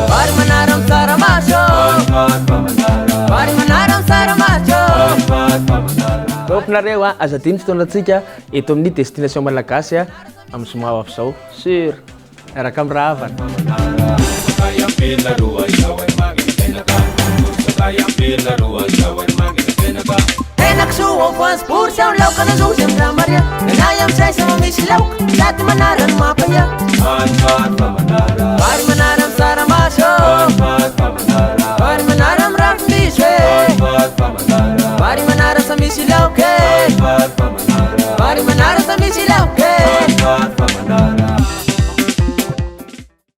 Bari manarang saramaso, bari manarang saramaso. Tomponareo a azadiny fotoanatsika eto amin'ny destination malagasy amin'ny Somawa zao sur araka amin'ny raha avana. Tenaksoa voanjobory sa laoka nazozy amin'ny raha maria. Nanay amin'izay sa misy laoka sady